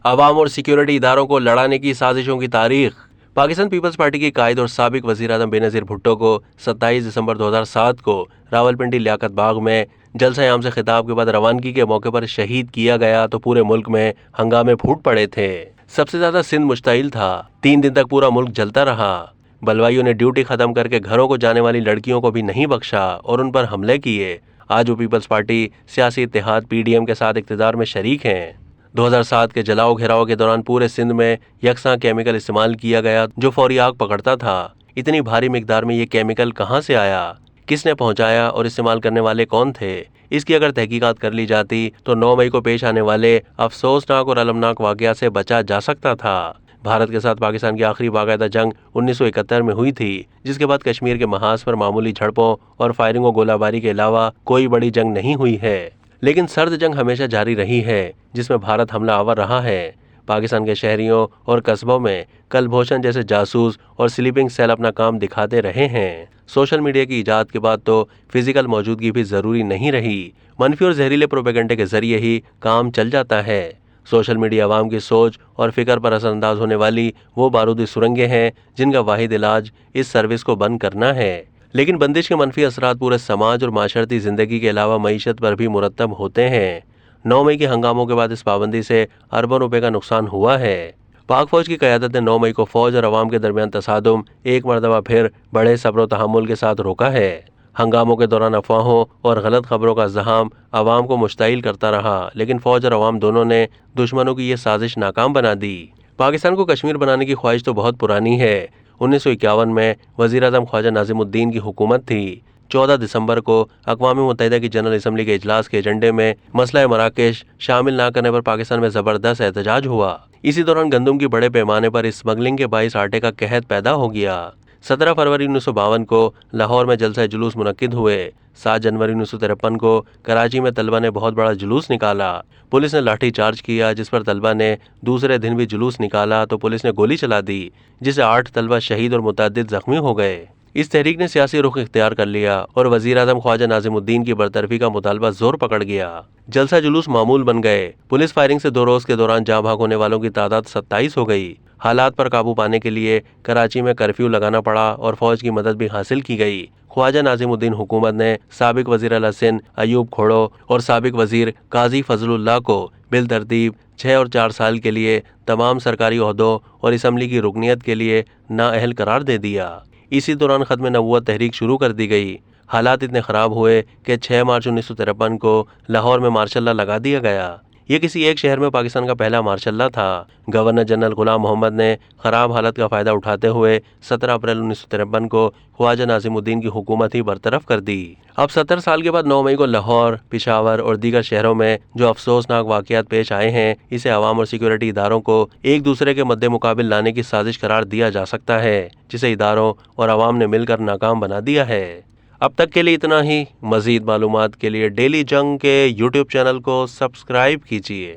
عوام اور سیکیورٹی اداروں کو لڑانے کی سازشوں کی تاریخ۔ پاکستان پیپلز پارٹی کے قائد اور سابق وزیر اعظم بے نظیر بھٹو کو 27 دسمبر 2007 کو راولپنڈی لیاقت باغ میں جلسہ عام سے خطاب کے بعد روانگی کے موقع پر شہید کیا گیا تو پورے ملک میں ہنگامے پھوٹ پڑے تھے۔ سب سے زیادہ سندھ مشتعل تھا۔ 3 دن تک پورا ملک جلتا رہا۔ بلوائیوں نے ڈیوٹی ختم کر کے گھروں کو جانے والی لڑکیوں کو بھی نہیں بخشا اور ان پر حملے کیے۔ آج وہ پیپلز پارٹی سیاسی اتحاد PDM کے ساتھ اقتدار میں شریک ہیں۔ 2007 کے جلاؤ گھیراؤ کے دوران پورے سندھ میں یکساں کیمیکل استعمال کیا گیا جو فوری آگ پکڑتا تھا۔ اتنی بھاری مقدار میں یہ کیمیکل کہاں سے آیا، کس نے پہنچایا اور استعمال کرنے والے کون تھے، اس کی اگر تحقیقات کر لی جاتی تو 9 مئی کو پیش آنے والے افسوسناک اور المناک واقعہ سے بچا جا سکتا تھا۔ بھارت کے ساتھ پاکستان کی آخری باقاعدہ جنگ 1971 میں ہوئی تھی، جس کے بعد کشمیر کے محاذ پر معمولی جھڑپوں اور فائرنگ و گولہ باری کے علاوہ کوئی بڑی جنگ نہیں ہوئی ہے۔ لیکن سرد جنگ ہمیشہ جاری رہی ہے جس میں بھارت حملہ آور رہا ہے۔ پاکستان کے شہریوں اور قصبوں میں کلبھوشن جیسے جاسوس اور سلیپنگ سیل اپنا کام دکھاتے رہے ہیں۔ سوشل میڈیا کی ایجاد کے بعد تو فزیکل موجودگی بھی ضروری نہیں رہی، منفی اور زہریلے پروپیگنڈے کے ذریعے ہی کام چل جاتا ہے۔ سوشل میڈیا عوام کی سوچ اور فکر پر اثر انداز ہونے والی وہ بارودی سرنگیں ہیں جن کا واحد علاج اس سروس کو بند کرنا ہے۔ لیکن بندش کے منفی اثرات پورے سماج اور معاشرتی زندگی کے علاوہ معیشت پر بھی مرتب ہوتے ہیں۔ 9 مئی کے ہنگاموں کے بعد اس پابندی سے اربوں روپے کا نقصان ہوا ہے۔ پاک فوج کی قیادت نے 9 مئی کو فوج اور عوام کے درمیان تصادم ایک مرتبہ پھر بڑے صبر و تحمل کے ساتھ روکا ہے۔ ہنگاموں کے دوران افواہوں اور غلط خبروں کا زحام عوام کو مشتعل کرتا رہا، لیکن فوج اور عوام دونوں نے دشمنوں کی یہ سازش ناکام بنا دی۔ پاکستان کو کشمیر بنانے کی خواہش تو بہت پرانی ہے۔ 1951 میں وزیر اعظم خواجہ ناظم الدین کی حکومت تھی۔ 14 دسمبر کو اقوام متحدہ کی جنرل اسمبلی کے اجلاس کے ایجنڈے میں مسئلہ مراکش شامل نہ کرنے پر پاکستان میں زبردست احتجاج ہوا۔ اسی دوران گندم کی بڑے پیمانے پر اسمگلنگ کے باعث آٹے کا قحط پیدا ہو گیا۔ 17 فروری 1952 کو لاہور میں جلسہ جلوس منعقد ہوئے۔ 7 جنوری 1953 کو کراچی میں طلبہ نے بہت بڑا جلوس نکالا۔ پولیس نے لاٹھی چارج کیا، جس پر طلبہ نے دوسرے دن بھی جلوس نکالا تو پولیس نے گولی چلا دی، جس سے 8 طلبہ شہید اور متعدد زخمی ہو گئے۔ اس تحریک نے سیاسی رخ اختیار کر لیا اور وزیر اعظم خواجہ ناظم الدین کی برطرفی کا مطالبہ زور پکڑ گیا۔ جلسہ جلوس معمول بن گئے۔ پولیس فائرنگ سے 2 روز کے دوران جاں بحق ہونے والوں کی تعداد 27 ہو گئی۔ حالات پر قابو پانے کے لیے کراچی میں کرفیو لگانا پڑا اور فوج کی مدد بھی حاصل کی گئی۔ خواجہ ناظم الدین حکومت نے سابق وزیر اعلیٰ سندھ ایوب کھوڑو اور سابق وزیر قاضی فضل اللہ کو بالترتیب 6 اور 4 سال کے لیے تمام سرکاری عہدوں اور اسمبلی کی رکنیت کے لیے نااہل قرار دے دیا۔ اسی دوران ختم نبوت تحریک شروع کر دی گئی۔ حالات اتنے خراب ہوئے کہ 6 مارچ 1953 کو لاہور میں مارشل لا لگا دیا گیا۔ یہ کسی ایک شہر میں پاکستان کا پہلا مارشل لا تھا۔ گورنر جنرل غلام محمد نے خراب حالت کا فائدہ اٹھاتے ہوئے 17 اپریل 1953 کو خواجہ ناظم الدین کی حکومت ہی برطرف کر دی۔ اب 70 سال کے بعد 9 مئی کو لاہور، پشاور اور دیگر شہروں میں جو افسوسناک واقعات پیش آئے ہیں، اسے عوام اور سیکیورٹی اداروں کو ایک دوسرے کے مد مقابل لانے کی سازش قرار دیا جا سکتا ہے، جسے اداروں اور عوام نے مل کر ناکام بنا دیا ہے۔ اب تک کے لیے اتنا ہی۔ مزید معلومات کے لیے ڈیلی جنگ کے YouTube چینل کو سبسکرائب کیجیے۔